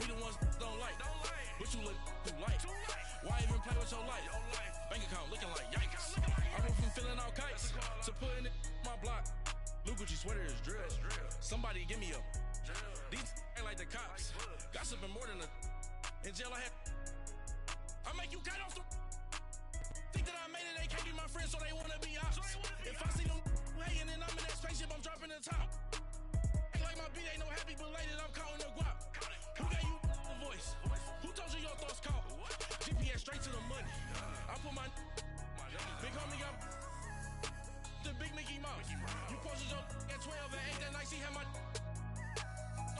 We the ones don't like. But you look too light. Why even play with your life? Bank account looking like yikes. I went from feeling all kites to putting it in my block. New Gucci sweater is drill. Somebody give me a. These ain't like the cops. Gossiping more than a. In jail I had. I make you cut off the. Think that I made it, they can't be my friends, so they wanna be ops. If I see them hating and I'm in that spaceship, I'm dropping the top. Ain't like my beat, ain't no happy belated, I'm counting the guap. Who gave you the voice? Who told you your thoughts count? GPS straight to the money. I put my big homie got the big Mickey Mouse. You posted your at 12 and 8 that night, she had my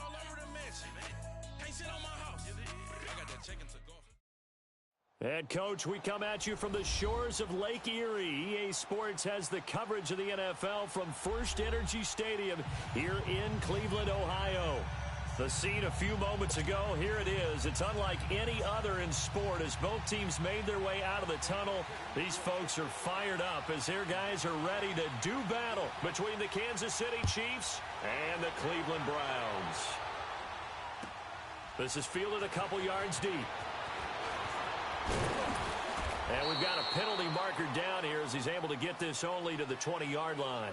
all over the mansion. Can't sit on my house. I got that chicken to go. And, Coach, we come at you from the shores of Lake Erie. EA Sports has the coverage of the NFL from First Energy Stadium here in Cleveland, Ohio. The scene a few moments ago, here it is. It's unlike any other in sport as both teams made their way out of the tunnel. These folks are fired up as their guys are ready to do battle between the Kansas City Chiefs and the Cleveland Browns. This is fielded a couple yards deep. And we've got a penalty marker down here as he's able to get this only to the 20-yard line.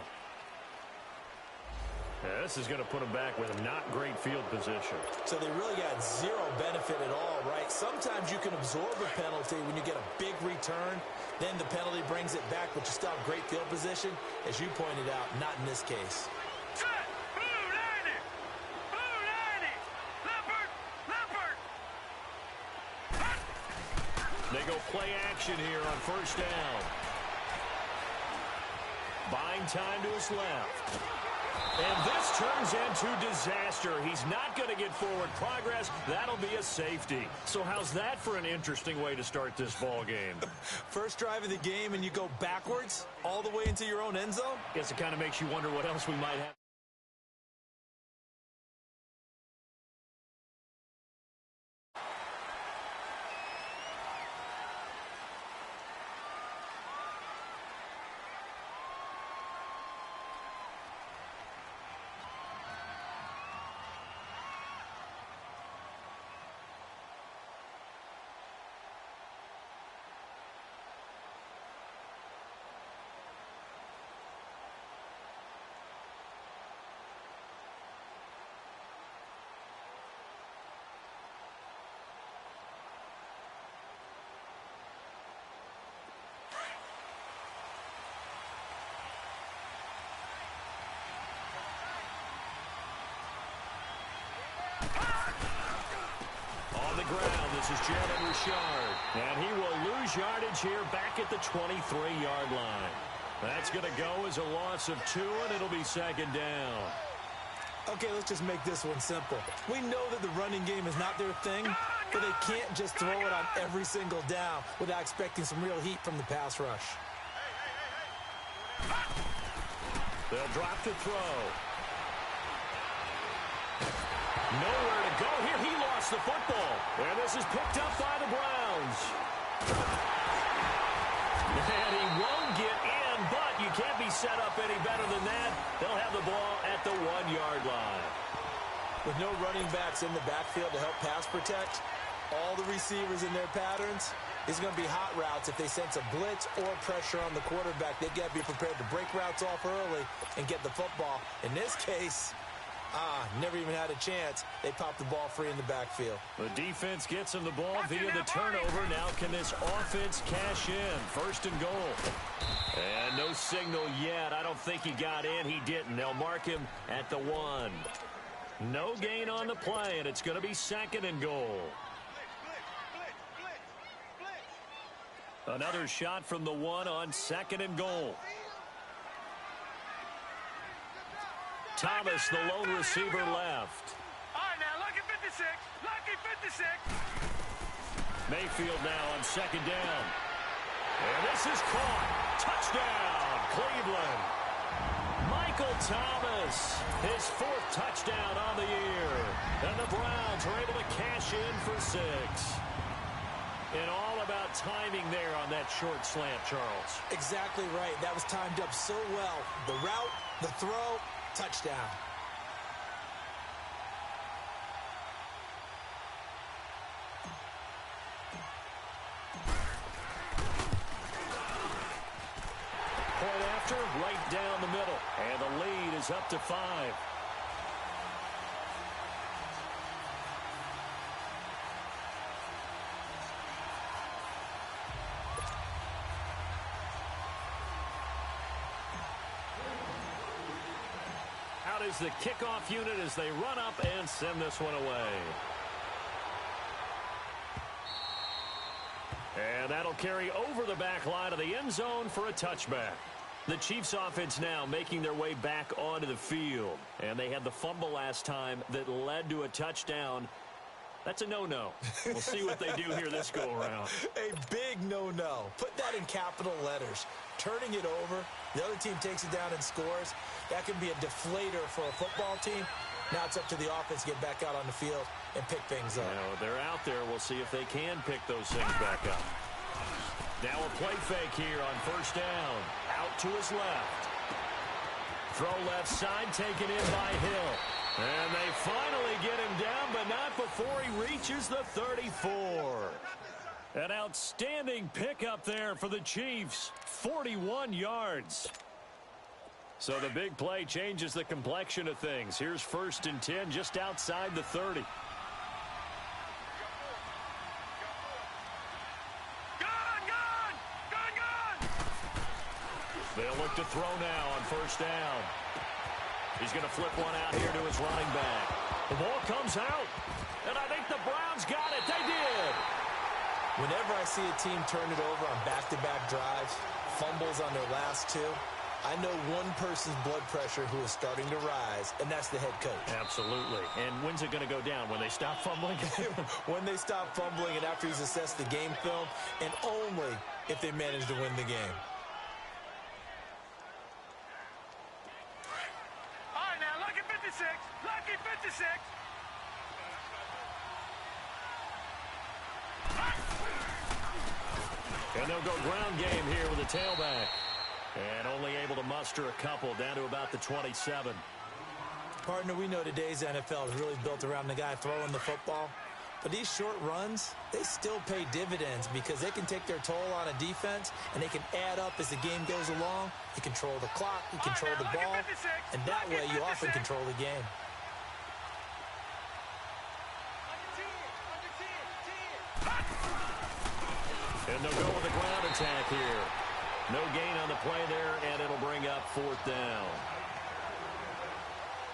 Yeah, this is going to put him back with a not great field position. So they really got zero benefit at all, right? Sometimes you can absorb a penalty when you get a big return. Then the penalty brings it back, but you still have great field position. As you pointed out, not in this case. They go play action here on first down. Buying time to his left. And this turns into disaster. He's not going to get forward progress. That'll be a safety. So how's that for an interesting way to start this ball game? First drive of the game and you go backwards all the way into your own end zone? Guess it kind of makes you wonder what else we might have. On the ground, this is Jalen Richard. And he will lose yardage here back at the 23-yard line. That's going to go as a loss of 2, and it'll be second down. Okay, let's just make this one simple. We know that the running game is not their thing, but they can't just throw it on every single down without expecting some real heat from the pass rush. They'll drop to throw. Nowhere to go here. He lost the football. And this is picked up by the Browns. And he won't get in, but you can't be set up any better than that. They'll have the ball at the 1-yard line. With no running backs in the backfield to help pass protect, all the receivers in their patterns, it's going to be hot routes. If they sense a blitz or pressure on the quarterback, they got to be prepared to break routes off early and get the football. In this case, never even had a chance. They popped the ball free in the backfield. The defense gets him the ball via the turnover. Now can this offense cash in? First and goal. And no signal yet. I don't think he got in. He didn't. They'll mark him at the 1. No gain on the play, and it's going to be second and goal. Another shot from the 1 on second and goal. Thomas, the lone receiver, left. All right, now, lucky 56. Lucky 56. Mayfield now on second down. And this is caught. Touchdown, Cleveland. Michael Thomas, his 4th touchdown on the year. And the Browns are able to cash in for 6. And all about timing there on that short slant, Charles. Exactly right. That was timed up so well. The route, the throw, touchdown. monster right down the middle. And the lead is up to 5. Out is the kickoff unit as they run up and send this one away. And that'll carry over the back line of the end zone for a touchback. The Chiefs offense now making their way back onto the field. And they had the fumble last time that led to a touchdown. That's a no-no. We'll see what they do here this go-around. A big no-no. Put that in capital letters. Turning it over, the other team takes it down and scores. That can be a deflator for a football team. Now it's up to the offense to get back out on the field and pick things up. Now, they're out there. We'll see if they can pick those things back up. Now a play fake here on first down. Out to his left. Throw left side taken in by Hill. And they finally get him down, but not before he reaches the 34. An outstanding pickup there for the Chiefs. 41 yards. So the big play changes the complexion of things. Here's 1st and 10 just outside the 30. They'll look to throw now on first down. He's going to flip one out here to his running back. The ball comes out, and I think the Browns got it. They did. Whenever I see a team turn it over on back-to-back drives, fumbles on their last two, I know one person's blood pressure who is starting to rise, and that's the head coach. Absolutely. And when's it going to go down? When they stop fumbling? When they stop fumbling and after he's assessed the game film, and only if they manage to win the game. All right, now, lucky 56. Lucky 56. And they'll go ground game here with a tailback. And only able to muster a couple down to about the 27. Partner, we know today's NFL is really built around the guy throwing the football. But these short runs, they still pay dividends because they can take their toll on a defense and they can add up as the game goes along. You control the clock, you control the ball, and that way you often control the game. And they'll go with a ground attack here. No gain on the play there, and it'll bring up 4th down.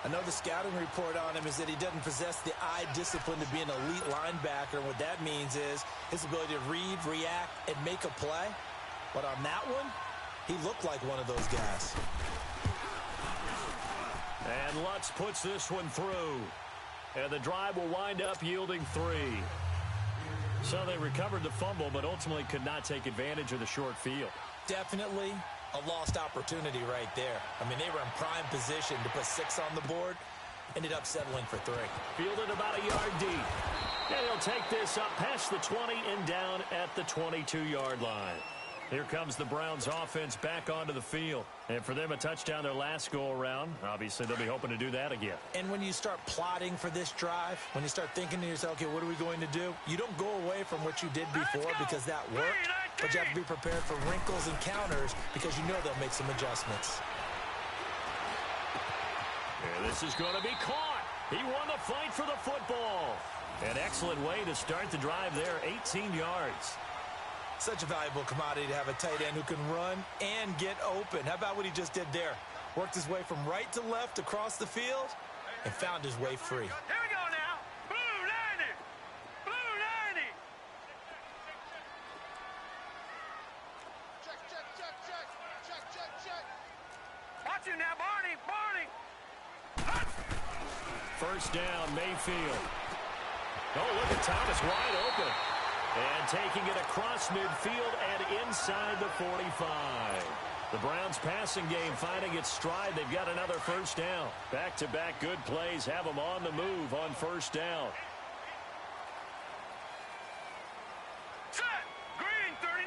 I know the scouting report on him is that he doesn't possess the eye discipline to be an elite linebacker. And what that means is his ability to read, react, and make a play. But on that one, he looked like one of those guys. And Lutz puts this one through. And the drive will wind up yielding 3. So they recovered the fumble, but ultimately could not take advantage of the short field. Definitely a lost opportunity right there. I mean, they were in prime position to put 6 on the board. Ended up settling for 3. Fielded about a yard deep. And he'll take this up past the 20 and down at the 22-yard line. Here comes the Browns offense back onto the field. And for them, a touchdown their last go-around. Obviously, they'll be hoping to do that again. And when you start plotting for this drive, when you start thinking to yourself, okay, what are we going to do? You don't go away from what you did before because that worked. But you have to be prepared for wrinkles and counters because you know they'll make some adjustments. And this is going to be caught. He won the fight for the football. An excellent way to start the drive there, 18 yards. Such a valuable commodity to have a tight end who can run and get open. How about what he just did there? Worked his way from right to left across the field and found his way free. Here we go now. Blue 90. Blue 90. Check, check, check, check. Check, check, check. Watch him now, Barney. Barney. First down, Mayfield. Oh, look at Thomas wide open. And taking it across midfield and inside the 45. The Browns passing game finding its stride. They've got another first down. Back-to-back good plays have them on the move on first down. Set. Green 39.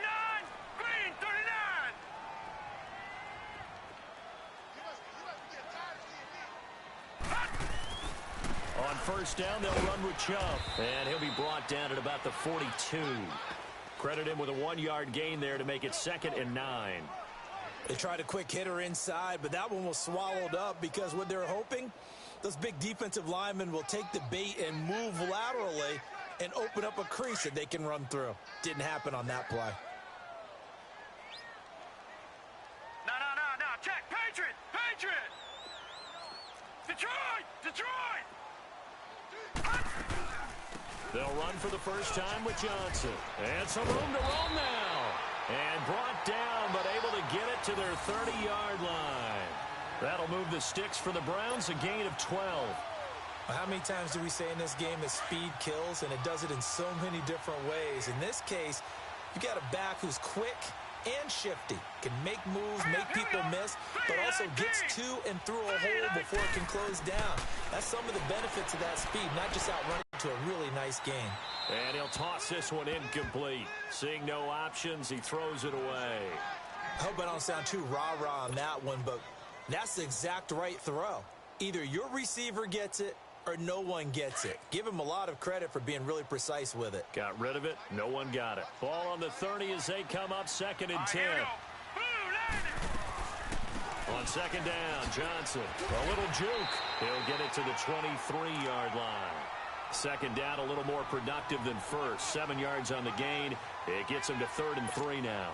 Green 39. On first down, they'll run with Chubb. And he'll be brought down at about the 42. Credit him with a 1-yard gain there to make it 2nd and 9. They tried a quick hitter inside, but that one was swallowed up because what they're hoping, those big defensive linemen will take the bait and move laterally and open up a crease that they can run through. Didn't happen on that play. No. Check. Patriot. Detroit. They'll run for the first time with Johnson. And some room to roam now. And brought down, but able to get it to their 30-yard line. That'll move the sticks for the Browns, a gain of 12. How many times do we say in this game that speed kills, and it does it in so many different ways? In this case, you got a back who's quick and shifty, can make moves, make people miss, but also gets to and through a hole before it can close down. That's some of the benefits of that speed, not just outrunning to a really nice game. And he'll toss this one incomplete. Seeing no options, he throws it away. I hope I don't sound too rah-rah on that one, but that's the exact right throw. Either your receiver gets it or no one gets it. Give him a lot of credit for being really precise with it. Got rid of it. No one got it. Ball on the 30 as they come up 2nd and 10. On 2nd down, Johnson. A little juke. He'll get it to the 23-yard line. 2nd down, a little more productive than first. 7 yards on the gain. It gets him to 3rd and 3 now.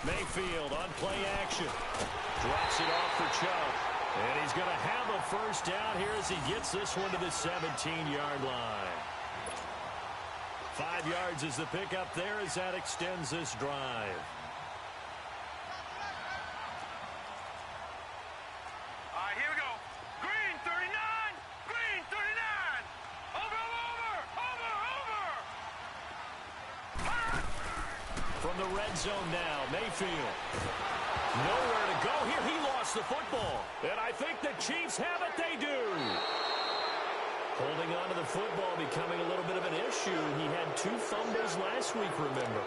Mayfield on play action. Drops it off for Chubb. And he's going to have a first down here as he gets this one to the 17-yard line. 5 yards is the pickup there as that extends this drive. All right, here we go. Green 39. Over. From the red zone now, Mayfield. Nowhere to go here. He lost the football. And I think the Chiefs have it. They do. Holding on to the football becoming a little bit of an issue. He had 2 fumbles last week, remember.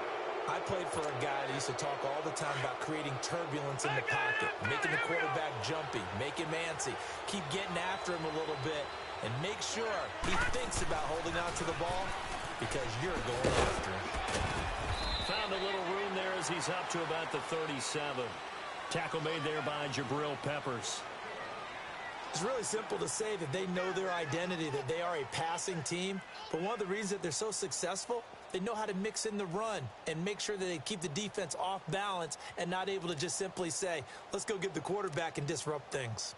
I played for a guy that used to talk all the time about creating turbulence in the pocket, making the quarterback jumpy, making him antsy, keep getting after him a little bit, and make sure he thinks about holding on to the ball because you're going after him. Found a little room there as he's up to about the 37. Tackle made there by Jabril Peppers. It's really simple to say that they know their identity, that they are a passing team. But one of the reasons that they're so successful, they know how to mix in the run and make sure that they keep the defense off balance and not able to just simply say, let's go get the quarterback and disrupt things.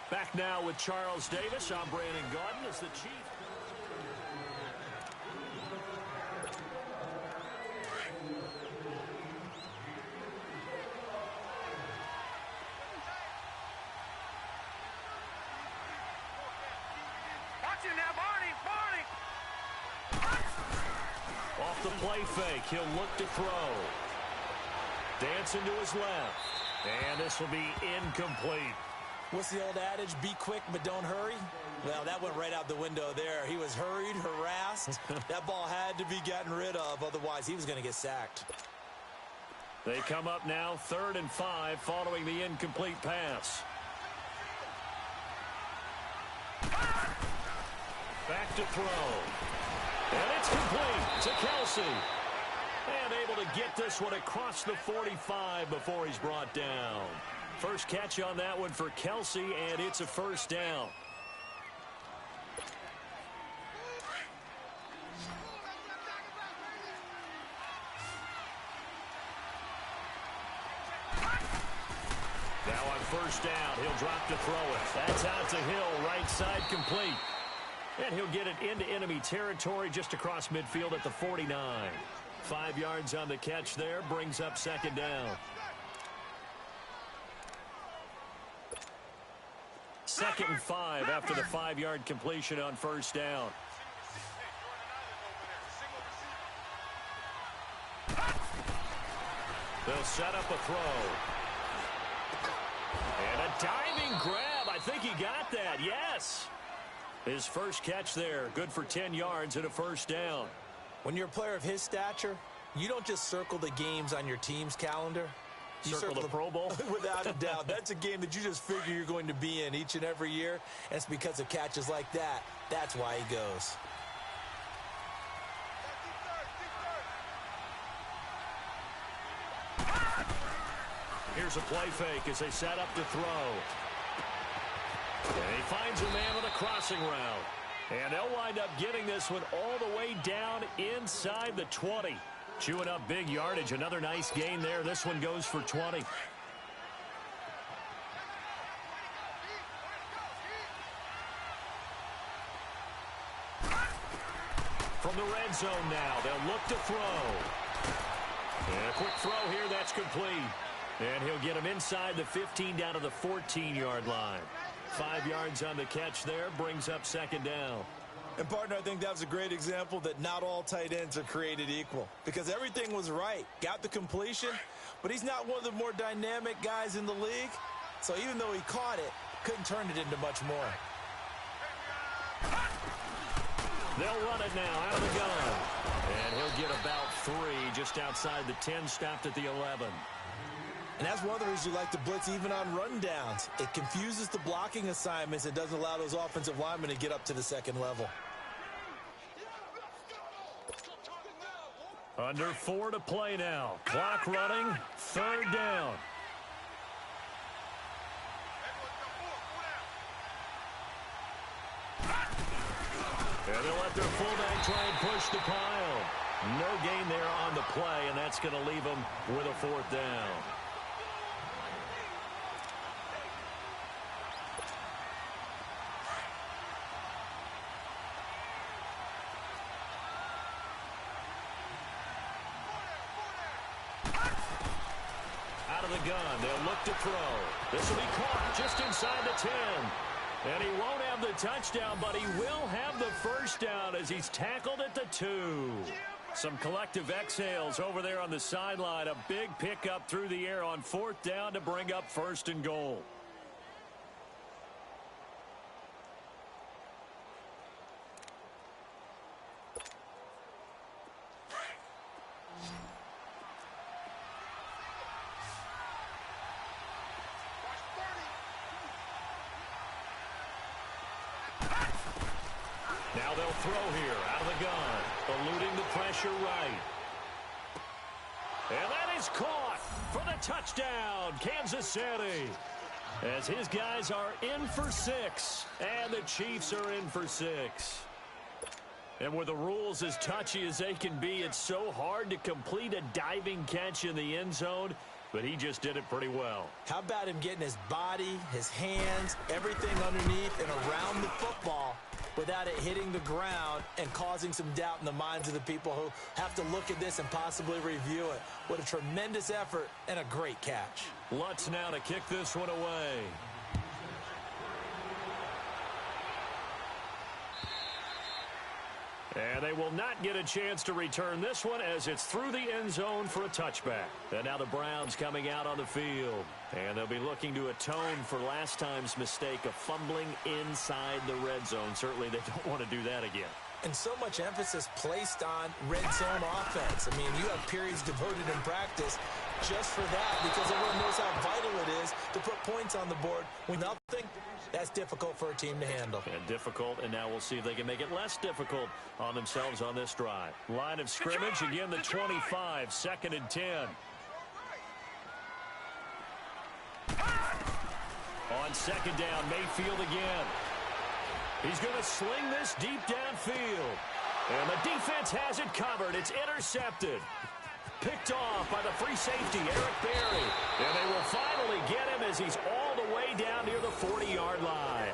Back now with Charles Davis. I'm Brandon Gaudin as the Chiefs. Watch him now, Barney. Off the play fake, he'll look to throw. Dancing to his left. And this will be incomplete. What's the old adage? Be quick, but don't hurry. Well, that went right out the window there. He was hurried, harassed. That ball had to be gotten rid of. Otherwise, he was going to get sacked. They come up now 3rd and 5 following the incomplete pass. Back to throw. And it's complete to Kelsey. And able to get this one across the 45 before he's brought down. First catch on that one for Kelsey, and it's a first down. Now on first down, he'll drop to throw it. That's out to Hill, right side complete. And he'll get it into enemy territory just across midfield at the 49. 5 yards on the catch there, brings up 2nd down. 2nd and 5 after the 5-yard completion on first down. They'll set up a throw. And a diving grab. I think he got that. Yes. His first catch there. Good for 10 yards and a first down. When you're a player of his stature, you don't just circle the games on your team's calendar. You circle the Pro Bowl? Without a doubt. That's a game that you just figure you're going to be in each and every year. And it's because of catches like that. That's why he goes. Here's a play fake as they set up to throw. And he finds a man on the crossing route. And they'll wind up getting this one all the way down inside the 20. Chewing up big yardage. Another nice gain there. This one goes for 20. From the red zone now, they'll look to throw. And a quick throw here, that's complete. And he'll get him inside the 15 down to the 14-yard line. 5 yards on the catch there, brings up second down. And, partner, I think that was a great example that not all tight ends are created equal. Because everything was right. Got the completion, but he's not one of the more dynamic guys in the league. So even though he caught it, couldn't turn it into much more. They'll run it now out of the gun. And he'll get about 3 just outside the 10, stopped at the 11. And that's one of the reasons you like to blitz even on rundowns. It confuses the blocking assignments. It doesn't allow those offensive linemen to get up to the second level. Under 4 to play now. Clock running. Third down. And they'll let their fullback try and push the pile. No gain there on the play, and that's going to leave them with a 4th down. Out of the gun, they'll look to throw. This will be caught just inside the 10. And he won't have the touchdown, but he will have the first down as he's tackled at the 2. Some collective exhales over there on the sideline. A big pickup through the air on 4th down to bring up 1st and goal. Now they'll throw here out of the gun, eluding the pressure right. And that is caught for the touchdown, Kansas City. As his guys are in for 6, and the Chiefs are in for 6. And with the rules as touchy as they can be, it's so hard to complete a diving catch in the end zone, but he just did it pretty well. How about him getting his body, his hands, everything underneath and around the football without it hitting the ground and causing some doubt in the minds of the people who have to look at this and possibly review it. What a tremendous effort and a great catch. Lutz now to kick this one away. And they will not get a chance to return this one as it's through the end zone for a touchback. And now the Browns coming out on the field. And they'll be looking to atone for last time's mistake of fumbling inside the red zone. Certainly they don't want to do that again. And so much emphasis placed on red zone offense. I mean, you have periods devoted in practice just for that because everyone knows how vital it is to put points on the board. With nothing, that's difficult for a team to handle. And difficult, and now we'll see if they can make it less difficult on themselves on this drive. Line of scrimmage, again the 25, 2nd and 10. On 2nd down, Mayfield again. He's going to sling this deep downfield. And the defense has it covered. It's intercepted. Picked off by the free safety, Eric Berry. And they will finally get him as he's all the way down near the 40-yard line.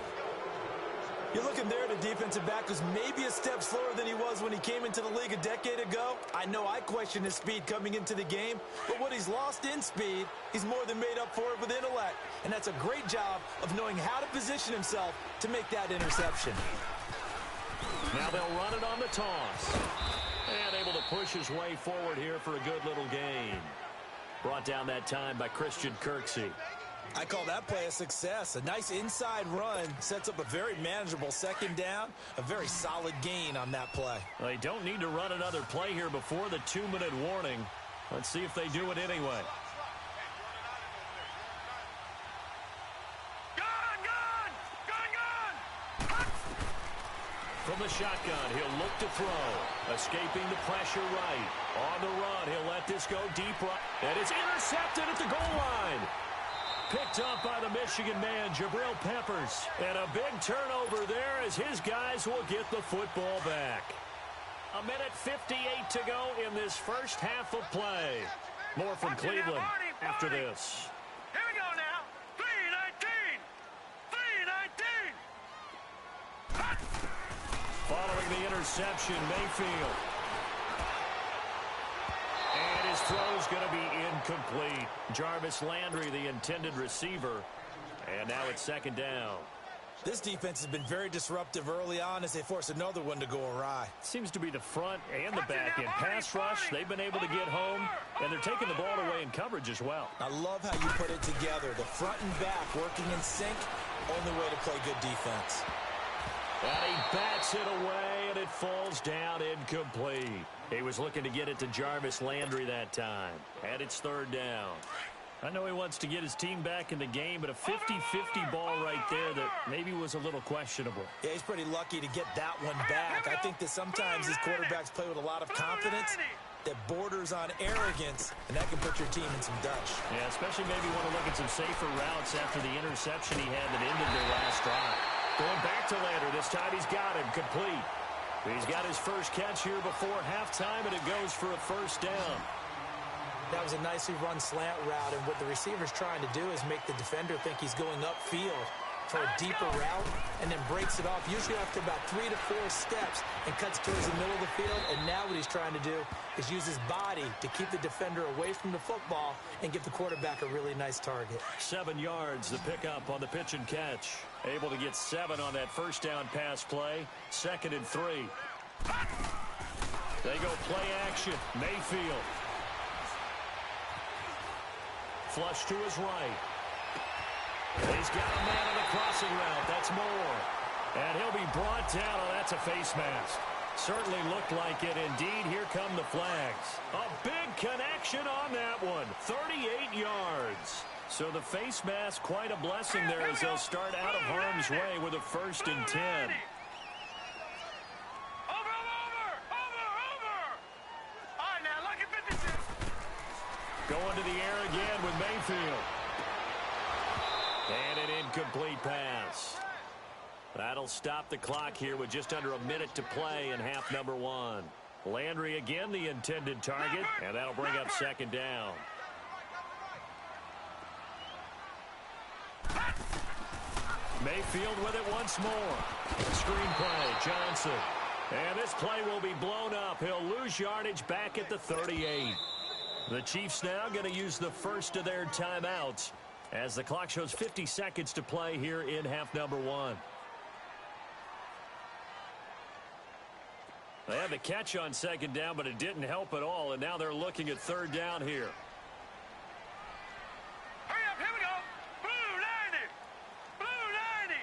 You're looking there at a defensive back who's maybe a step slower than he was when he came into the league a decade ago. I know I questioned his speed coming into the game, but what he's lost in speed, he's more than made up for it with intellect. And that's a great job of knowing how to position himself to make that interception. Now they'll run it on the toss. And able to push his way forward here for a good little gain. Brought down that time by Christian Kirksey. I call that play a success. A nice inside run sets up a very manageable second down. A very solid gain on that play. They don't need to run another play here before the 2-minute warning. Let's see if they do it anyway. From the shotgun, he'll look to throw. Escaping the pressure right. On the run, he'll let this go deep right. And it's intercepted at the goal line. Picked up by the Michigan man, Jabril Peppers. And a big turnover there as his guys will get the football back. 1:58 to go in this first half of play. More from Cleveland after this. Here we go now. 3:19. 3:19. Following the interception, Mayfield. And his throw's going to be incomplete. Jarvis Landry, the intended receiver. And now it's second down. This defense has been very disruptive early on as they force another one to go awry. Seems to be the front and the back. In pass rush, they've been able to get home, and they're taking the ball away in coverage as well. I love how you put it together. The front and back working in sync. Only way to play good defense. And he bats it away, and it falls down incomplete. He was looking to get it to Jarvis Landry that time. And it's third down. I know he wants to get his team back in the game, but a 50-50 ball right there that maybe was a little questionable. Yeah, he's pretty lucky to get that one back. I think that sometimes these quarterbacks play with a lot of confidence that borders on arrogance, and that can put your team in some Dutch. Yeah, especially maybe want to look at some safer routes after the interception he had that ended their last drive. Going back to Landry. This time he's got him complete. He's got his first catch here before halftime, and it goes for a first down. That was a nicely run slant route, and what the receiver's trying to do is make the defender think he's going upfield for a deeper route and then breaks it off, usually after about 3 to 4 steps, and cuts towards the middle of the field. And now what he's trying to do is use his body to keep the defender away from the football and give the quarterback a really nice target. 7 yards, the pickup on the pitch and catch. Able to get 7 on that first down pass play. 2nd and 3. They go play action. Mayfield. Flush to his right. He's got a man on the crossing route. That's Moore. And he'll be brought down. Oh, that's a face mask. Certainly looked like it. Indeed, here come the flags. A big connection on that one. 38 yards. So the face mask, quite a blessing there as they'll start out of harm's way with a 1st and 10. Over. All right, now, look at 56. Going to the air again with Mayfield. And an incomplete pass. That'll stop the clock here with just under a minute to play in half number 1. Landry again the intended target, and that'll bring up second down. Mayfield with it once more. Screen play, Johnson. And this play will be blown up. He'll lose yardage back at the 38. The Chiefs now going to use the first of their timeouts as the clock shows 50 seconds to play here in half number 1. They had the catch on second down, but it didn't help at all, and now they're looking at third down here. Hurry up, here we go. Blue 90. Blue 90.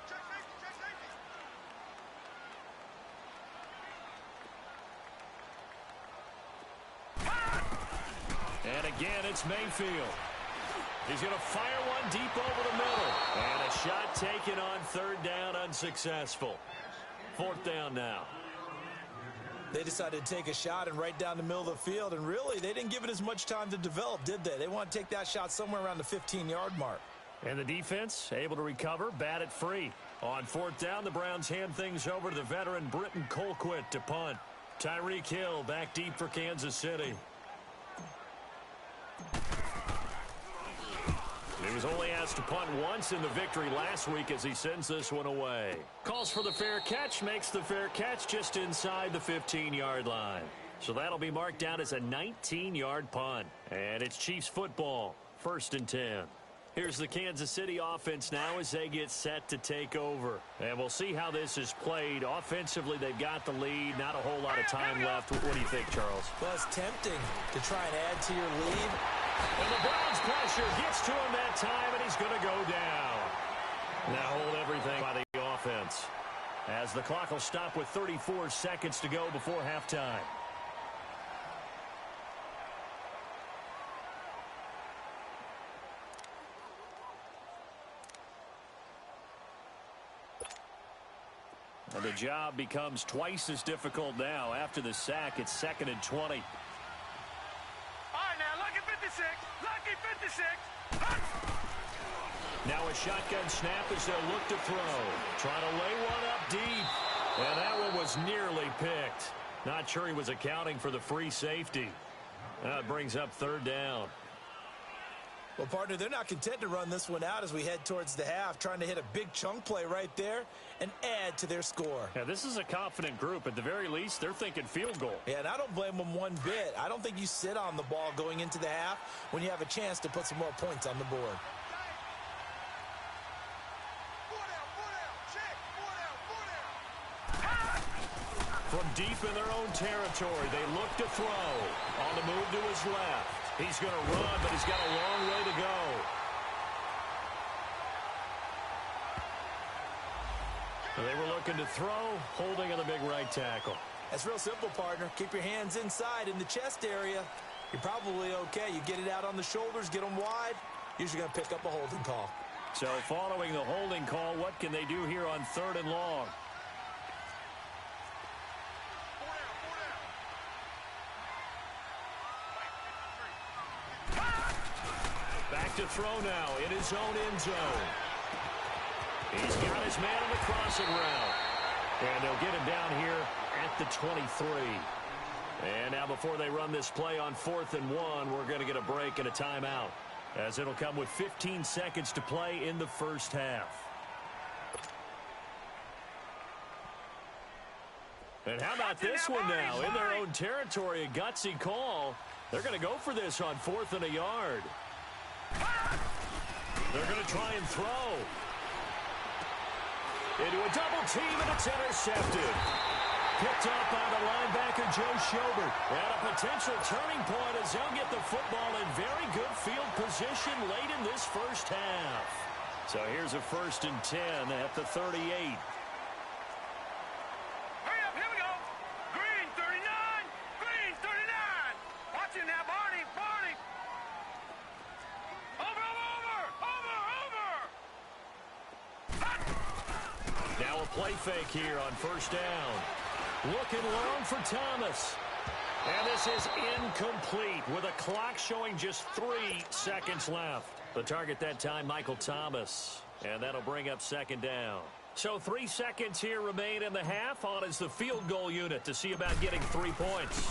Check safety. And again, it's Mayfield. He's going to fire one deep over the middle. And a shot taken on third down, unsuccessful. 4th down now. They decided to take a shot and right down the middle of the field, and really, they didn't give it as much time to develop, did they? They want to take that shot somewhere around the 15-yard mark. And the defense able to recover, bat it free. On 4th down, the Browns hand things over to the veteran Britton Colquitt to punt. Tyreek Hill back deep for Kansas City. He was only asked to punt once in the victory last week as he sends this one away. Calls for the fair catch, makes the fair catch just inside the 15-yard line. So that'll be marked down as a 19-yard punt. And it's Chiefs football, 1st and 10. Here's the Kansas City offense now as they get set to take over. And we'll see how this is played. Offensively, they've got the lead. Not a whole lot of time left. What do you think, Charles? Well, it's tempting to try and add to your lead. And the Browns' pressure gets to him that time, and he's going to go down. Now hold everything by the offense, as the clock will stop with 34 seconds to go before halftime. And the job becomes twice as difficult now. After the sack, it's 2nd and 20. All right, now, lucky 56. Lucky 56. Now a shotgun snap as they'll look to throw. Trying to lay one up deep. And that one was nearly picked. Not sure he was accounting for the free safety. That brings up 3rd down. Well, partner, they're not content to run this one out as we head towards the half, trying to hit a big chunk play right there and add to their score. Yeah, this is a confident group. At the very least, they're thinking field goal. Yeah, and I don't blame them one bit. I don't think you sit on the ball going into the half when you have a chance to put some more points on the board. From deep in their own territory, they look to throw. On the move to his left. He's going to run, but he's got a long way to go. They were looking to throw, holding on the big right tackle. That's real simple, partner. Keep your hands inside in the chest area. You're probably okay. You get it out on the shoulders, get them wide. Usually going to pick up a holding call. So following the holding call, what can they do here on 3rd and long? Back to throw now in his own end zone. He's got his man on the crossing route. And they'll get him down here at the 23. And now before they run this play on 4th and 1, we're going to get a break and a timeout, as it'll come with 15 seconds to play in the first half. And how about this one now? In their own territory, a gutsy call. They're going to go for this on 4th and a yard. They're going to try and throw. Into a double team, and it's intercepted. Picked up by the linebacker, Joe Schobert. And a potential turning point as they'll get the football in very good field position late in this first half. So here's a 1st and 10 at the 38. Hurry up, here we go. Green 39. Green 39. Watch it now, Barney. Barney. Over. Now a play fake here on 1st down. Looking long for Thomas. And this is incomplete with a clock showing just 3 seconds left. The target that time, Michael Thomas. And that'll bring up 2nd down. So 3 seconds here remain in the half. On is the field goal unit to see about getting 3 points.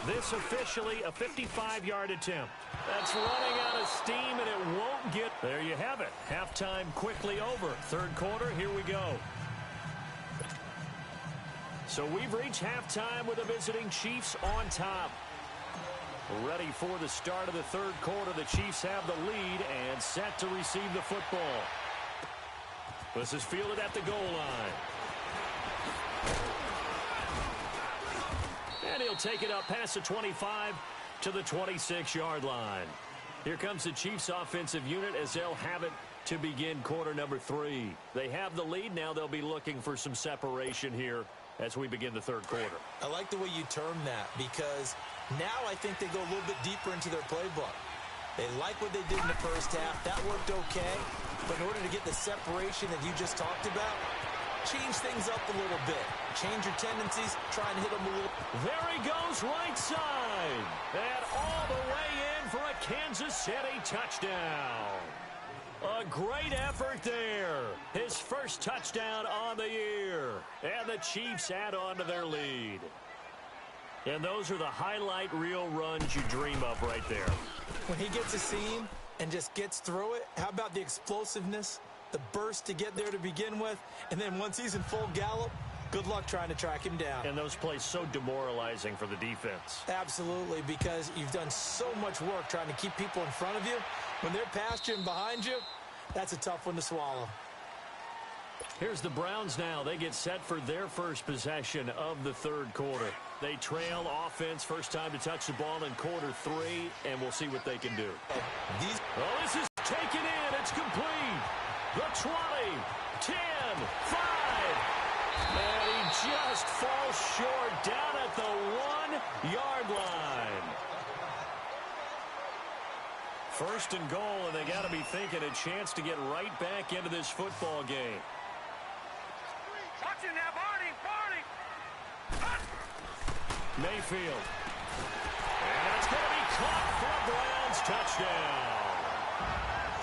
This officially a 55-yard attempt. That's running out of steam, and it won't get... There you have it. Halftime quickly over. 3rd quarter, here we go. So we've reached halftime with the visiting Chiefs on top. Ready for the start of the 3rd quarter. The Chiefs have the lead and set to receive the football. This is fielded at the goal line. And he'll take it up past the 25 to the 26-yard line. Here comes the Chiefs offensive unit as they'll have it to begin quarter number 3. They have the lead. Now they'll be looking for some separation here as we begin the 3rd quarter. I like the way you term that, because now I think they go a little bit deeper into their playbook. They like what they did in the first half. That worked okay. But in order to get the separation that you just talked about, change things up a little bit. Change your tendencies. Try and hit them a little. There he goes right side. And all the way in for a Kansas City touchdown. A great effort there. His first touchdown on the year. And the Chiefs add on to their lead. And those are the highlight reel runs you dream of right there. When he gets a seam and just gets through it, how about the explosiveness, the burst to get there to begin with, and then once he's in full gallop, good luck trying to track him down. And those plays so demoralizing for the defense. Absolutely, because you've done so much work trying to keep people in front of you. When they're past you and behind you, that's a tough one to swallow. Here's the Browns now. They get set for their first possession of the third quarter. They trail offense, first time to touch the ball in quarter 3, and we'll see what they can do. This is taken in. It's complete. The 20, 10, 5. And he just falls short down at the 1-yard line. First and goal, and they got to be thinking a chance to get right back into this football game. Watch it now, Barney. Mayfield. And it's going to be caught for a Browns touchdown.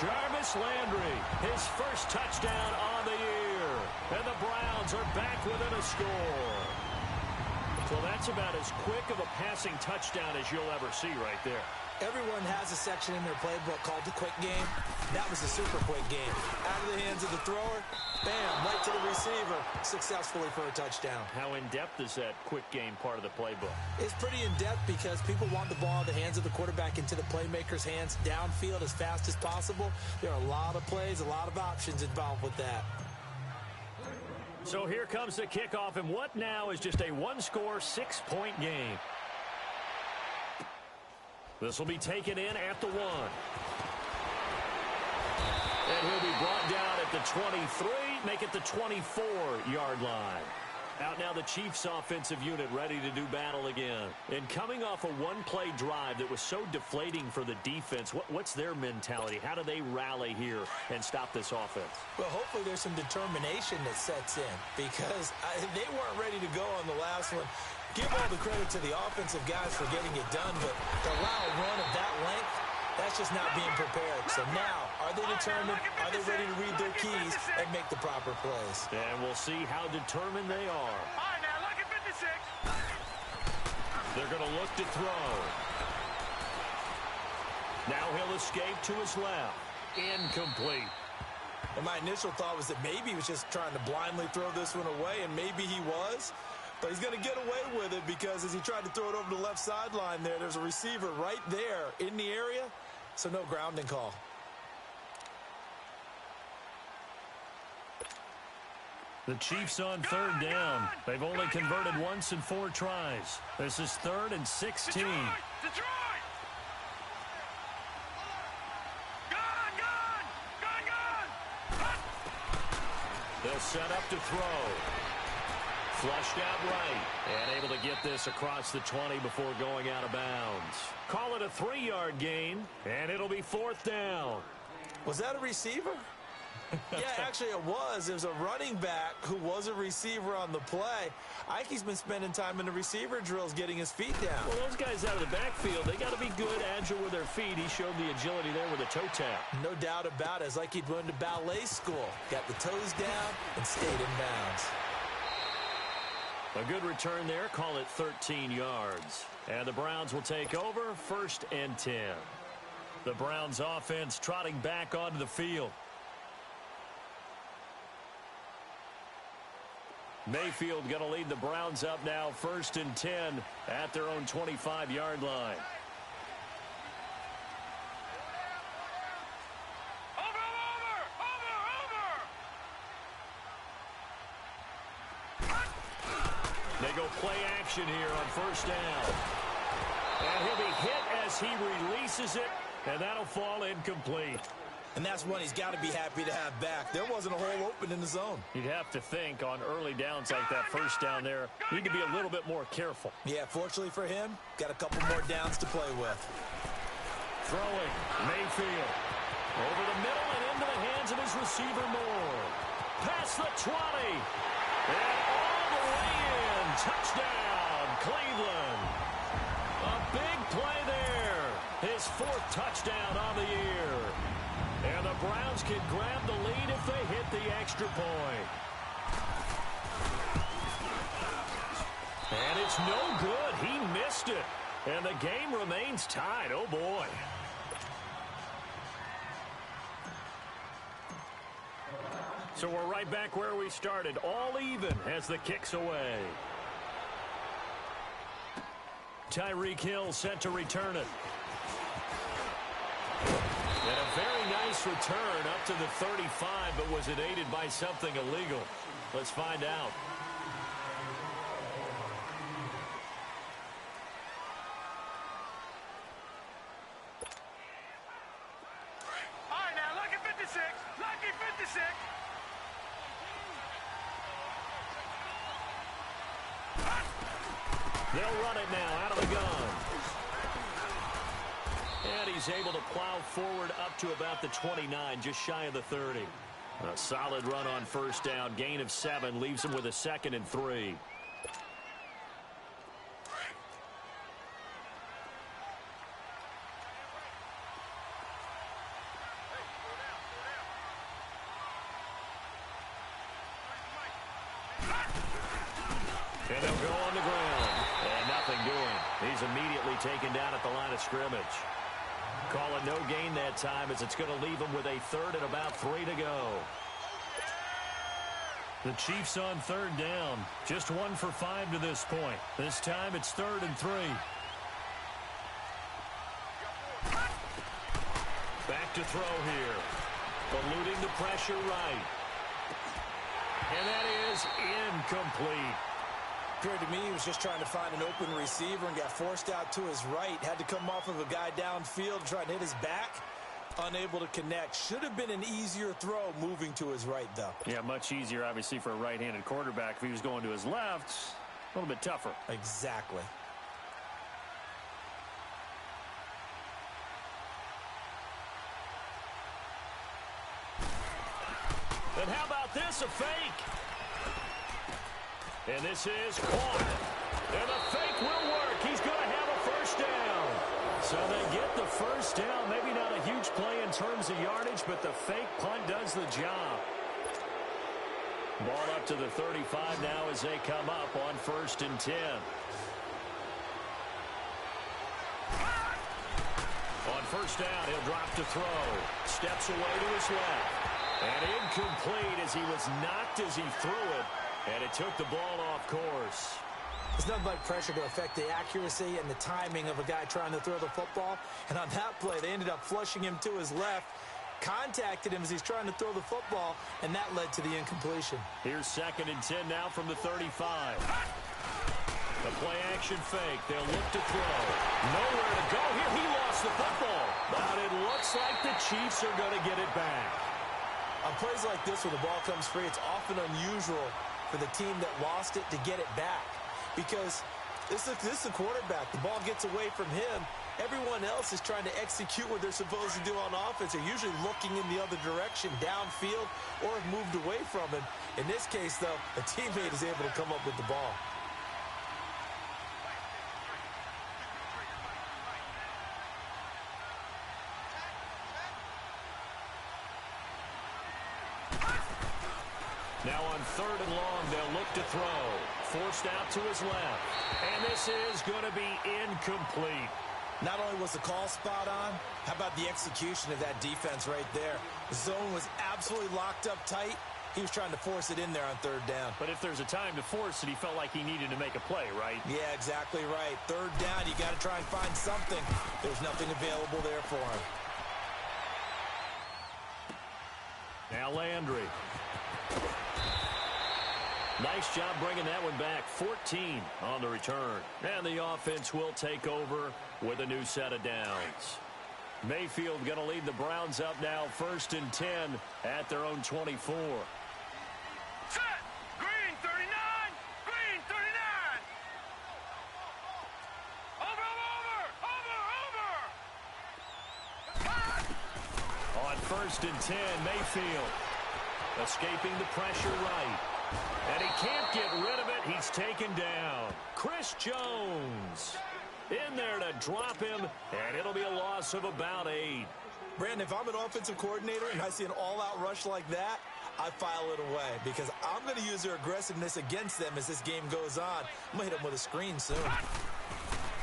Jarvis Landry, his first touchdown on the year. And the Browns are back within a score. Well, that's about as quick of a passing touchdown as you'll ever see right there. Everyone has a section in their playbook called the quick game. That was a super quick game. Out of the hands of the thrower, bam, right to the receiver, successfully for a touchdown. How in-depth is that quick game part of the playbook? It's pretty in-depth because people want the ball in the hands of the quarterback into the playmaker's hands downfield as fast as possible. There are a lot of plays, a lot of options involved with that. So here comes the kickoff, and what now is just a one-score, 6-point game. This will be taken in at the 1. And he'll be brought down at the 23, make it the 24-yard line. Out now the Chiefs offensive unit ready to do battle again. And coming off a one-play drive that was so deflating for the defense, what's their mentality? How do they rally here and stop this offense? Well, hopefully there's some determination that sets in because they weren't ready to go on the last one. Give all the credit to the offensive guys for getting it done, but to allow a run of that length, that's just not being prepared. So now, are they determined? Are they ready to read their keys and make the proper plays? And we'll see how determined they are. All right, now look at 56. They're going to look to throw. Now he'll escape to his left. Incomplete. And my initial thought was that maybe he was just trying to blindly throw this one away, and maybe he was. But he's going to get away with it because as he tried to throw it over the left sideline there's a receiver right there in the area, so no grounding call. The Chiefs on third down. They've only converted once in 4 tries. This is 3rd and 16. Detroit! Gun! They'll set up to throw. Flushed out right, and able to get this across the 20 before going out of bounds. Call it a 3-yard gain, and it'll be 4th down. Was that a receiver? Yeah, actually it was. It was a running back who was a receiver on the play. I think he's been spending time in the receiver drills getting his feet down. Well, those guys out of the backfield, they got to be good, agile with their feet. He showed the agility there with a toe tap. No doubt about it. It's like he'd went to ballet school. Got the toes down and stayed in bounds. A good return there. Call it 13 yards. And the Browns will take over 1st and 10. The Browns offense trotting back onto the field. Mayfield going to lead the Browns up now 1st and 10 at their own 25-yard line. They go play action here on 1st down. And he'll be hit as he releases it, and that'll fall incomplete. And that's one he's got to be happy to have back. There wasn't a hole open in the zone. You'd have to think on early downs like that 1st down there, need to be a little bit more careful. Yeah, fortunately for him, got a couple more downs to play with. Throwing, Mayfield. Over the middle and into the hands of his receiver Moore. Past the 20. And all the way in. Touchdown, Cleveland. A big play there. His 4th touchdown on the year. And the Browns can grab the lead if they hit the extra point. And it's no good. He missed it. And the game remains tied. Oh, boy. So we're right back where we started. All even as the kick's away. Tyreek Hill set to return it. And a very nice Nice return up to the 35, but was it aided by something illegal? Let's find out. All right, now, lucky 56. Lucky 56. They'll run it now out of the gun. And he's able to plow forward up to about the 29, just shy of the 30. A solid run on first down. Gain of 7 leaves him with a 2nd and 3. And they'll go on the ground. And nothing doing. He's immediately taken down at the line of scrimmage. Call it no gain that time as it's going to leave him with a 3rd and about 3 to go. The Chiefs on 3rd down. Just 1 for 5 to this point. This time it's 3rd and 3. Back to throw here. Eluding the pressure right. And that is incomplete. Appeared to me he was just trying to find an open receiver and got forced out to his right. Had to come off of a guy downfield trying to hit his back. Unable to connect. Should have been an easier throw moving to his right, though. Yeah, much easier, obviously, for a right-handed quarterback. If he was going to his left, a little bit tougher. Exactly. And how about this, a fake? And this is caught. And the fake will work. He's going to have a first down. So they get the first down. Maybe not a huge play in terms of yardage, but the fake punt does the job. Ball up to the 35 now as they come up on 1st and 10. On first down, he'll drop to throw. Steps away to his left. And incomplete as he was knocked as he threw it. And it took the ball off course. There's nothing like pressure to affect the accuracy and the timing of a guy trying to throw the football. And on that play, they ended up flushing him to his left, contacted him as he's trying to throw the football, and that led to the incompletion. Here's 2nd and 10 now from the 35. The play-action fake. They'll look to throw. Nowhere to go here. He lost the football. But it looks like the Chiefs are going to get it back. On plays like this where the ball comes free, it's often unusual for the team that lost it to get it back. Because this is the quarterback. The ball gets away from him. Everyone else is trying to execute what they're supposed to do on offense. They're usually looking in the other direction, downfield, or have moved away from him. In this case, though, a teammate is able to come up with the ball. Now on 3rd and long, they'll look to throw. Forced out to his left. And this is going to be incomplete. Not only was the call spot on, how about the execution of that defense right there? The zone was absolutely locked up tight. He was trying to force it in there on 3rd down. But if there's a time to force it, he felt like he needed to make a play, right? Yeah, exactly right. 3rd down, you got to try and find something. There's nothing available there for him. Now Landry. Nice job bringing that one back. 14 on the return. And the offense will take over with a new set of downs. Mayfield going to lead the Browns up now 1st and 10 at their own 24. Set. Green 39. Green 39. Over. On 1st and 10, Mayfield escaping the pressure right. And he can't get rid of it. He's taken down. Chris Jones in there to drop him, and it'll be a loss of about 8. Brandon, if I'm an offensive coordinator and I see an all-out rush like that, I file it away because I'm going to use their aggressiveness against them as this game goes on. I'm going to hit them with a screen soon.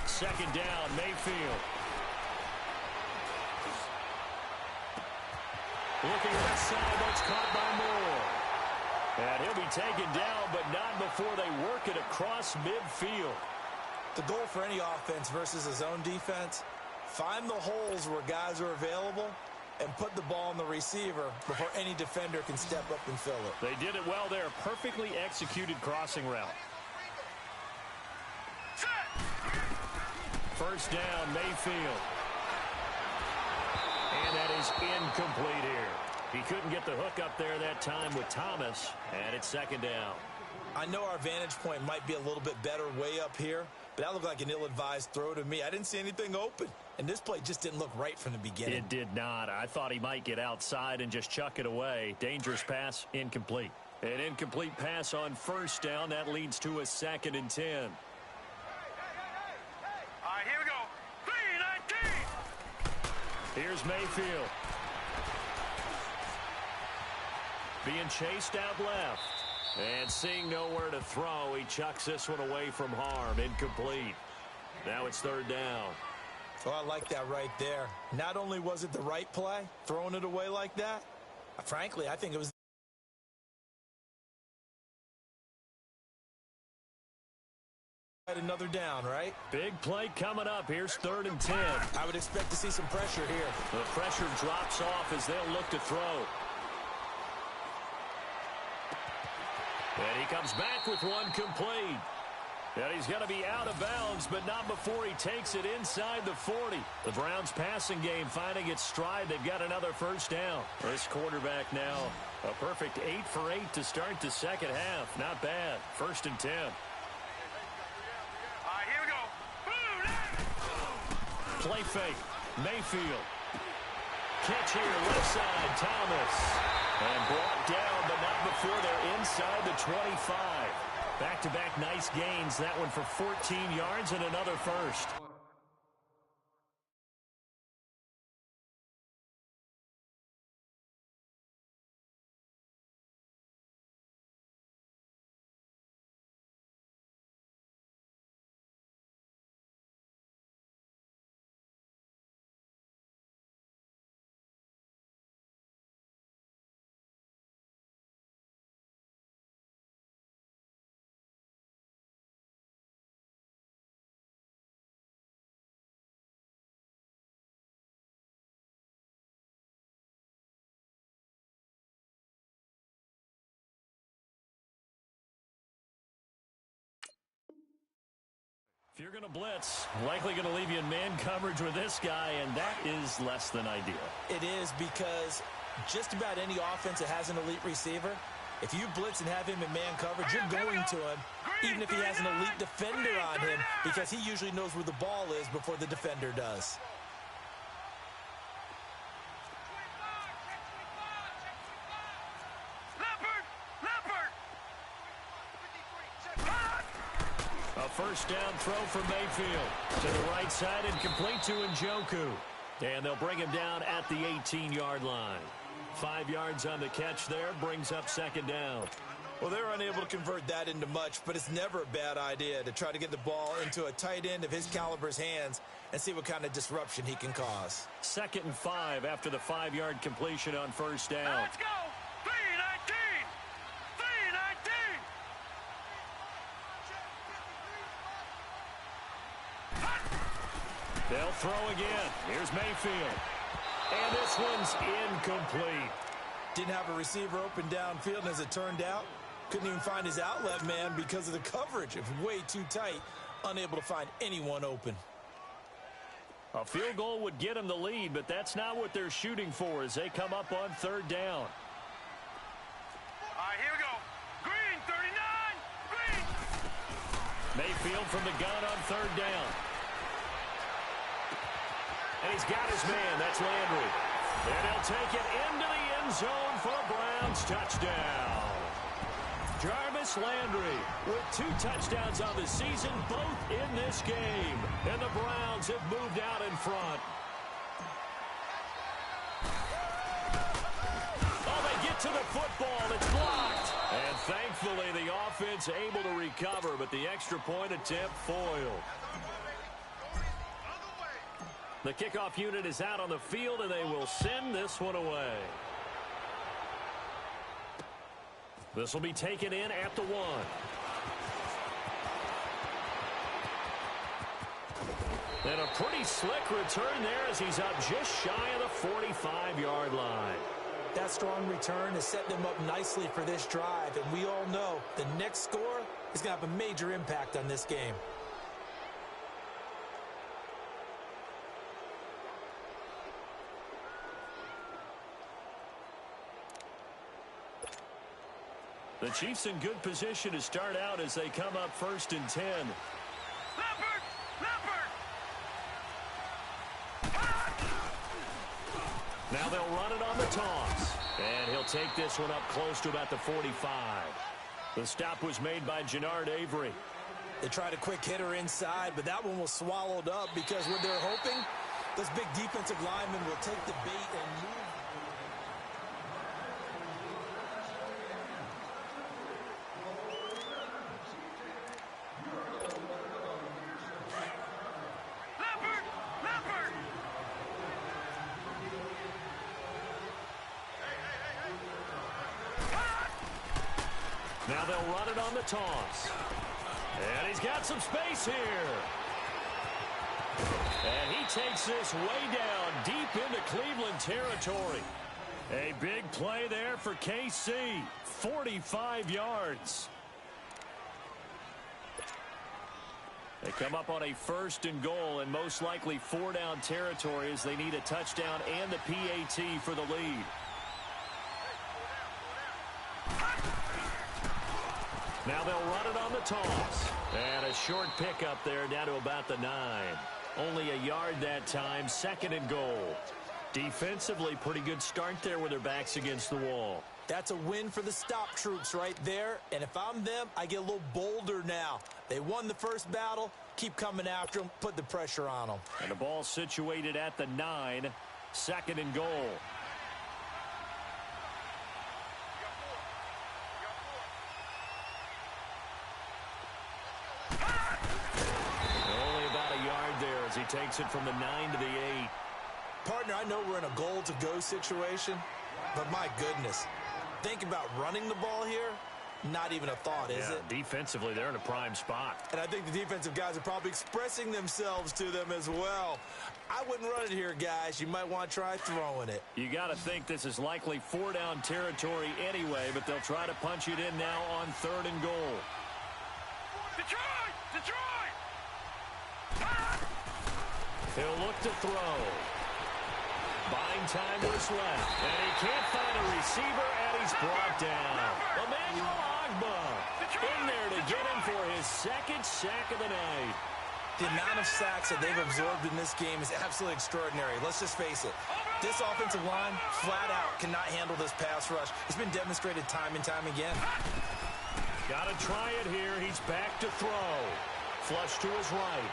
2nd down, Mayfield. Looking right side, that's caught by Moore. And he'll be taken down, but not before they work it across midfield. The goal for any offense versus a zone defense, find the holes where guys are available and put the ball on the receiver before any defender can step up and fill it. They did it well there. Perfectly executed crossing route. First down, Mayfield. And that is incomplete here. He couldn't get the hook up there that time with Thomas, and it's second down. I know our vantage point might be a little bit better way up here, but that looked like an ill-advised throw to me. I didn't see anything open, and this play just didn't look right from the beginning. It did not. I thought he might get outside and just chuck it away. Dangerous pass, incomplete. An incomplete pass on first down. That leads to a 2nd and 10. All right, here we go. 3-19. Here's Mayfield. Being chased out left. And seeing nowhere to throw, he chucks this one away from harm. Incomplete. Now it's third down. Oh, I like that right there. Not only was it the right play, throwing it away like that, frankly, I think it was another down, right? Big play coming up. Here's 3rd and 10. I would expect to see some pressure here. The pressure drops off as they'll look to throw. And he comes back with one complete. And he's going to be out of bounds, but not before he takes it inside the 40. The Browns passing game finding its stride. They've got another first down. This quarterback now a perfect 8 for 8 to start the second half. Not bad. 1st and 10. All right, here we go. Play fake. Mayfield. Catch here, left side, Thomas. And brought down, but not before they're inside the 25. Back-to-back nice gains. That one for 14 yards and another first. If you're going to blitz, likely going to leave you in man coverage with this guy, and that is less than ideal. It is, because just about any offense that has an elite receiver, if you blitz and have him in man coverage, you're going to him, even if he has an elite defender on him, because he usually knows where the ball is before the defender does. A first down throw for Mayfield. To the right side and complete to Njoku. And they'll bring him down at the 18-yard line. 5 yards on the catch there, brings up second down. Well, they're unable to convert that into much, but it's never a bad idea to try to get the ball into a tight end of his caliber's hands and see what kind of disruption he can cause. 2nd and 5 after the 5-yard completion on first down. Let's go. 3-19. 3-19. They'll throw again. Here's Mayfield. And this one's incomplete. Didn't have a receiver open downfield, and as it turned out, couldn't even find his outlet man because of the coverage. It was way too tight, unable to find anyone open. A field goal would get them the lead, but that's not what they're shooting for as they come up on third down. All right, here we go. Green, 39. Green. Mayfield from the gun on third down. And he's got his man. That's Landry. And he'll take it into the end zone for a Browns touchdown. Jarvis Landry with 2 touchdowns on the season, both in this game. And the Browns have moved out in front. Oh, they get to the football. It's blocked. And thankfully, the offense able to recover, but the extra point attempt foiled. The kickoff unit is out on the field, and they will send this one away. This will be taken in at the 1. And a pretty slick return there as he's up just shy of the 45-yard line. That strong return has set them up nicely for this drive, and we all know the next score is going to have a major impact on this game. The Chiefs in good position to start out as they come up 1st and 10. Leopard! Leopard! Now they'll run it on the toss. And he'll take this one up close to about the 45. The stop was made by Genard Avery. They tried a quick hitter inside, but that one was swallowed up because what they're hoping, those big defensive linemen will take the bait and move. Now they'll run it on the toss. And he's got some space here. And he takes this way down deep into Cleveland territory. A big play there for KC. 45 yards. They come up on a 1st and goal and most likely 4-down territory as they need a touchdown and the PAT for the lead. Now they'll run it on the toss. And a short pickup there down to about the 9. Only a yard that time, 2nd and goal. Defensively, pretty good start there with their backs against the wall. That's a win for the stop troops right there. And if I'm them, I get a little bolder now. They won the first battle. Keep coming after them. Put the pressure on them. And the ball situated at the 9. 2nd and goal. He takes it from the 9 to the 8. Partner, I know we're in a goal-to-go situation, but my goodness, think about running the ball here. Not even a thought, is it? Defensively, they're in a prime spot. And I think the defensive guys are probably expressing themselves to them as well. I wouldn't run it here, guys. You might want to try throwing it. You got to think this is likely 4-down territory anyway, but they'll try to punch it in now on 3rd and goal. Detroit! Detroit! He'll look to throw. Buying time to his left. And he can't find a receiver, and he's brought down. Emmanuel Ogbah in there to get him for his 2nd sack of the night. The amount of sacks that they've absorbed in this game is absolutely extraordinary. Let's just face it. This offensive line, flat out, cannot handle this pass rush. It's been demonstrated time and time again. Got to try it here. He's back to throw. Flush to his right.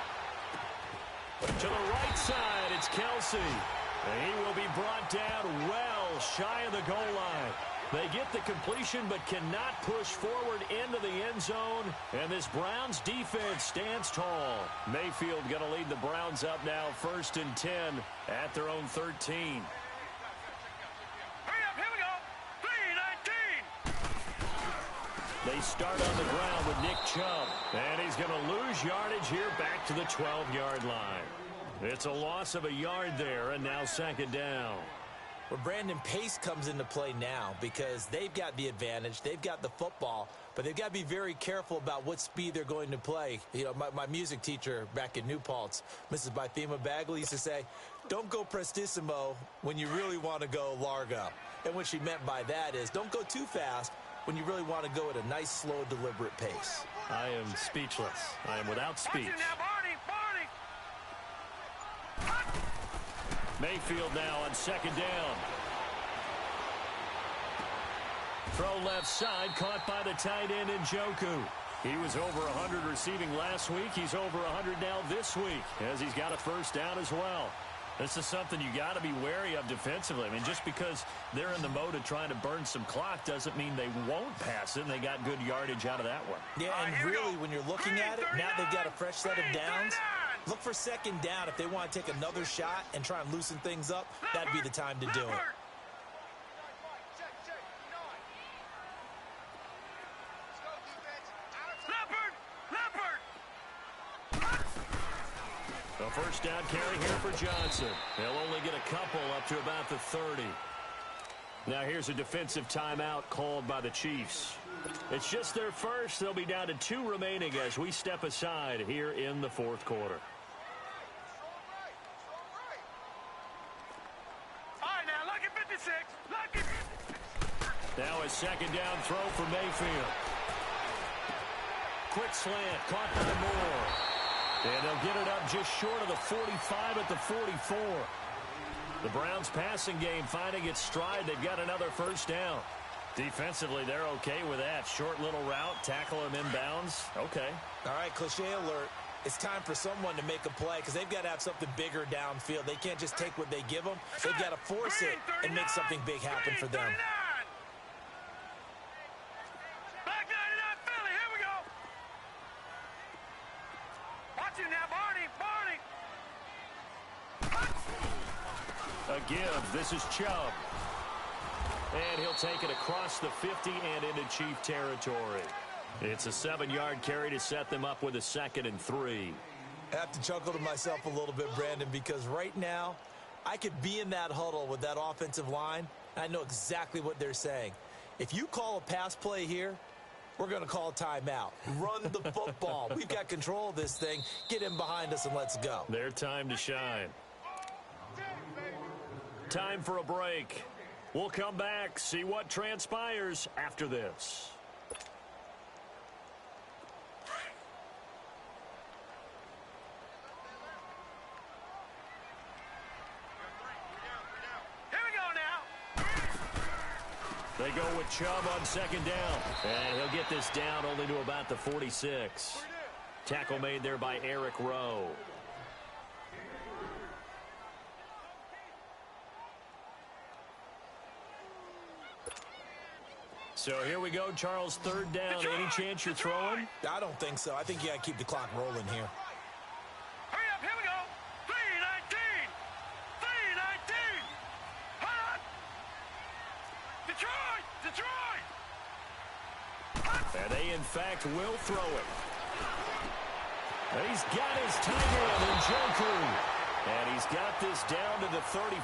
To the right side, it's Kelsey. And he will be brought down well shy of the goal line. They get the completion but cannot push forward into the end zone. And this Browns defense stands tall. Mayfield going to lead the Browns up now 1st and 10 at their own 13. Hurry up, here we go. 3-19. They start on the ground with Nick Chubb. And he's going to lose yardage here back to the 12-yard line. It's a loss of a yard there, and now 2nd down. Well, Brandon, pace comes into play now because they've got the advantage. They've got the football, but they've got to be very careful about what speed they're going to play. You know, my music teacher back in New Paltz, Mrs. Bythema Bagley, used to say, don't go prestissimo when you really want to go largo. And what she meant by that is don't go too fast when you really want to go at a nice, slow, deliberate pace. I am speechless. I am without speech. Mayfield now on 2nd down. Throw left side, caught by the tight end Njoku. He was over 100 receiving last week. He's over 100 now this week as he's got a 1st down as well. This is something you got to be wary of defensively. I mean, just because they're in the mode of trying to burn some clock doesn't mean they won't pass it, and they got good yardage out of that one. Yeah, and really, when you're looking at it, now they've got a fresh set of downs. Look for 2nd down if they want to take another shot and try and loosen things up. That'd be the time to do it. A first down carry here for Johnson. He'll only get a couple up to about the 30. Now here's a defensive timeout called by the Chiefs. It's just their first. They'll be down to 2 remaining as we step aside here in the fourth quarter. All right, now, lucky 56. Lucky 56. Now a second down throw for Mayfield. Quick slant, caught by Moore. And they'll get it up just short of the 45 at the 44. The Browns passing game finding its stride. They've got another first down. Defensively, they're okay with that. Short little route, tackle him inbounds. Okay. All right, cliche alert. It's time for someone to make a play because they've got to have something bigger downfield. They can't just take what they give them. They've got to force it and make something big happen for them. Black 99 Philly, here we go. Watch him now, Barney. A give. This is Chubb. And he'll take it across the 50 and into Chief territory. It's a 7-yard carry to set them up with a 2nd and 3. I have to chuckle to myself a little bit, Brandon, because right now I could be in that huddle with that offensive line. And I know exactly what they're saying. If you call a pass play here, we're going to call a timeout. Run the football. We've got control of this thing. Get in behind us and let's go. Their time to shine. Time for a break. We'll come back, see what transpires after this. Here we go now. They go with Chubb on second down. And he'll get this down only to about the 46. Tackle made there by Eric Rowe. So here we go, Charles, 3rd down. Any chance you're throwing? I don't think so. I think you got to keep the clock rolling here. Hurry up, here we go. 3:19. 3:19. Hold on. Detroit. Detroit. And they, in fact, will throw it. And he's got his tight end in Njoku. And he's got this down to the 35.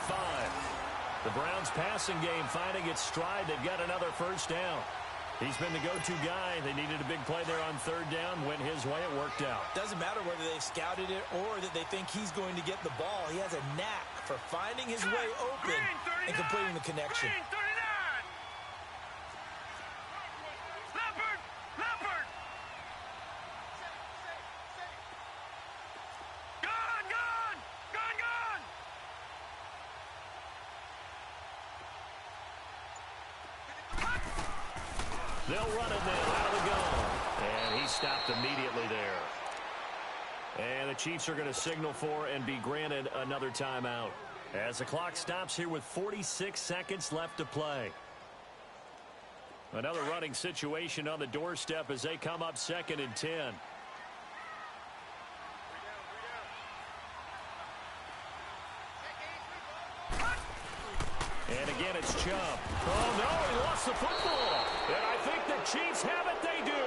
The Browns passing game finding its stride. They've got another first down. He's been the go-to guy. They needed a big play there on 3rd down. Went his way. It worked out. Doesn't matter whether they've scouted it or that they think he's going to get the ball. He has a knack for finding his way open and completing the connection. Green 39. Leopard. Leopard. Gone. Gone. Gone. Gone. They'll run it now out of the gun. And he stopped immediately there. And the Chiefs are going to signal for and be granted another timeout. As the clock stops here with 46 seconds left to play. Another running situation on the doorstep as they come up 2nd and 10. And again, it's Chubb. Oh, no, he lost the football. And I think the Chiefs have it. They do.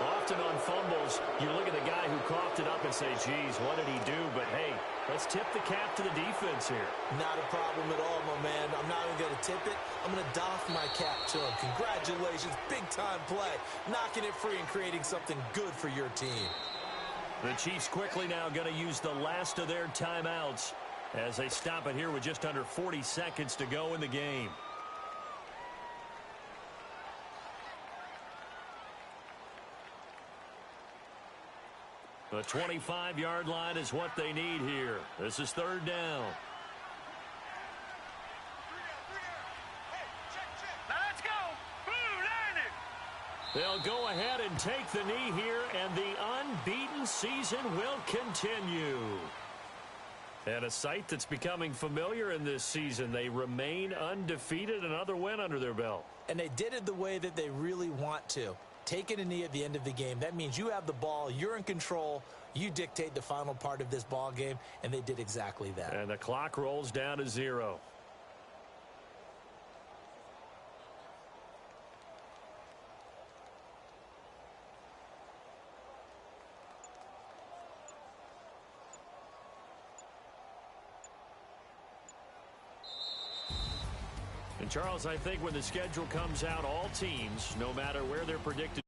Often on fumbles, you look at the guy who coughed it up and say, geez, what did he do? But, hey, let's tip the cap to the defense here. Not a problem at all, my man. I'm not even going to tip it. I'm going to doff my cap to him. Congratulations. Big-time play. Knocking it free and creating something good for your team. The Chiefs quickly now going to use the last of their timeouts as they stop it here with just under 40 seconds to go in the game. The 25-yard line is what they need here. This is 3rd down. Now let's go. Blue 90. They'll go ahead and take the knee here, and the unbeaten season will continue. And a sight that's becoming familiar in this season. They remain undefeated, another win under their belt. And they did it the way that they really want to. Taking a knee at the end of the game. That means you have the ball, you're in control, you dictate the final part of this ball game, and they did exactly that. And the clock rolls down to 0. And, Charles, I think when the schedule comes out, all teams, no matter where they're predicted